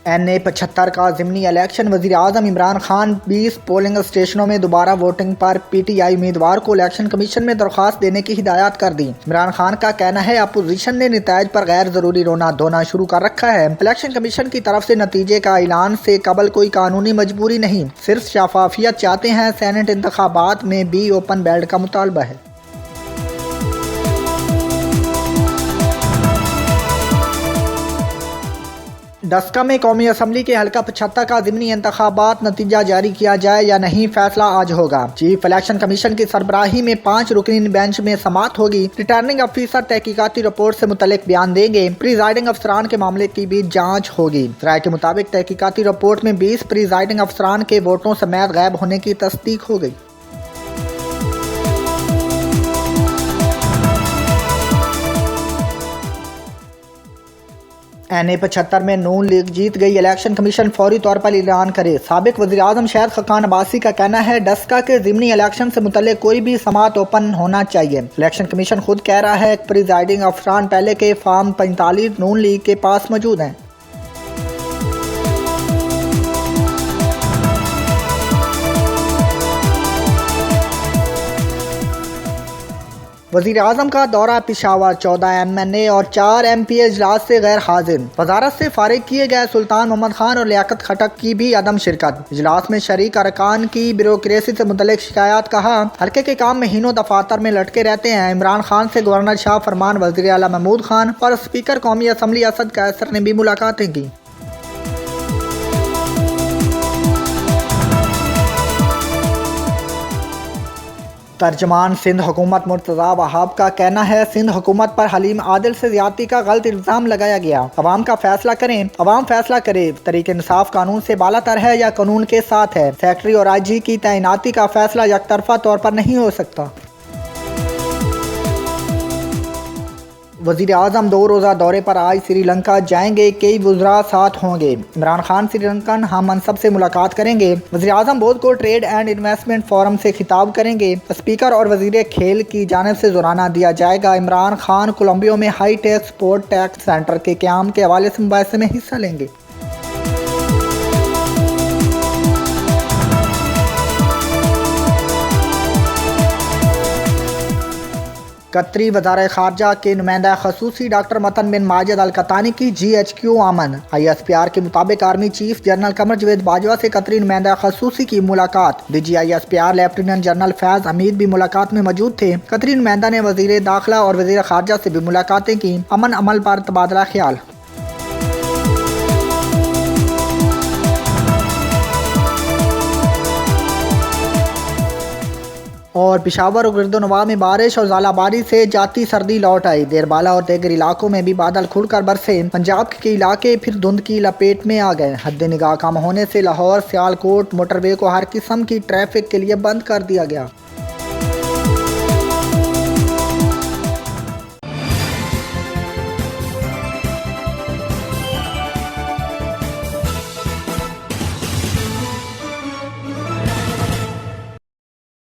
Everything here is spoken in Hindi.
NA-75 का ज़िमनी इलेक्शन। वज़ीर-ए-आज़म इमरान खान 20 पोलिंग स्टेशनों में दोबारा वोटिंग पर PTI उम्मीदवार को इलेक्शन कमीशन में दरख्वास्त देने की हिदायत कर दी। इमरान खान का कहना है अपोजिशन ने नतीजे पर गैर जरूरी रोना धोना शुरू कर रखा है। इलेक्शन कमीशन की तरफ से नतीजे का ऐलान से कबल कोई कानूनी मजबूरी नहीं, सिर्फ शफाफियत चाहते हैं। सेनेट इंतखाबात में भी ओपन बैल्ट का मुतालबा है। डस्का में कौमी असम्बली के हल्का 75 का ज़िमनी इंतखाबात नतीजा जारी किया जाए या नहीं, फैसला आज होगा। चीफ इलेक्शन कमीशन की सरबराही में 5 रुकनी बेंच में समाअत होगी। रिटर्निंग अफसर तहकीकाती रिपोर्ट से मुतल्लिक बयान देंगे। प्रिजाइडिंग अफसरान के मामले की भी जाँच होगी। राय के मुताबिक तहकीकाती रिपोर्ट में 20 प्रिजाइडिंग अफसरान के वोटों समेत गायब होने की तस्दीक हो गई। NA-75 में नून लीग जीत गई। इलेक्शन कमीशन फौरी तौर पर ऐलान करे। साबिक वज़ीर-ए-आज़म शाहिद खकान अब्बासी का कहना है डस्का के ज़िमनी इलेक्शन से मुतल्लिक कोई भी समाअत ओपन होना चाहिए। इलेक्शन कमीशन खुद कह रहा है प्रिजाइडिंग अफसरान पहले के फॉर्म 45 नून लीग के पास मौजूद हैं। वज़ीर-ए-आज़म का दौरा पेशावर। 14 MNA और 4 MP इजलास से गैर हाजिर। वजारत से फारिग किए गए सुल्तान मोहम्मद खान और लियाकत खटक की भी अदम शिरकत। इजलास में शरीक अरकान की ब्यूरोक्रेसी से मुतल्लिक शिकायत। कहा हल्के के काम महीनों दफातर में लटके रहते हैं। इमरान खान से गवर्नर शाह फरमान, वज़ीर आला महमूद खान और स्पीकर कौमी असम्बली असद कैसर ने भी मुलाकातें की। तर्जमान सिंध हुकूमत मुर्तज़ा वहाब का कहना है सिंध हुकूमत पर हलीम आदिल से ज्यादती का गलत इल्ज़ाम लगाया गया। अवाम का फैसला करें, अवाम फैसला करे। तरीके इंसाफ कानून से बालातर है या कानून के साथ है। सेक्रेटरी और IG की तैनाती का फैसला यकतरफा तौर पर नहीं हो सकता। वज़ीर-ए-आज़म 2 रोज़ा दौरे पर आज श्रीलंका जाएंगे। कई वुज़रा साथ होंगे। इमरान खान श्रीलंकन हम मनसब से मुलाकात करेंगे। वज़ीर-ए-आज़म बोध को ट्रेड एंड इन्वेस्टमेंट फोरम से खिताब करेंगे। स्पीकर और वज़ीर खेल की जानिब से जुराना दिया जाएगा। इमरान खान कोलंबिया में high tech sport tax centre के क़याम के हवाले से मुबाहिसे में हिस्सा लेंगे। कतरी वज़ारत ख़ारजा के नुमाइंदा ख़ुसूसी डॉक्टर मतन बिन माजिद अल कतानी की GHQ आमन। ISPR के मुताबिक आर्मी चीफ जनरल कमर जवेद बाजवा से कतरी नुमाइंदा ख़ुसूसी की मुलाकात। DG ISPR लेफ्टिनेंट जनरल फैज़ हमीद भी मुलाकात में मौजूद थे। कतरी नुमाइंदा ने वज़ीर दाखिला और वज़ीर ख़ारजा से भी मुलाकातें की। अमन अमल पर तबादला ख्याल। और पेशावर और गिरदोनवा में बारिश और ज़ालाबारी से जाती सर्दी लौट आई। देरबाला और दीगर इलाकों में भी बादल खुलकर बरसे। पंजाब के इलाके फिर धुंध की लपेट में आ गए। हद निगाह कम होने से लाहौर सियालकोट मोटरवे को हर किस्म की ट्रैफिक के लिए बंद कर दिया गया।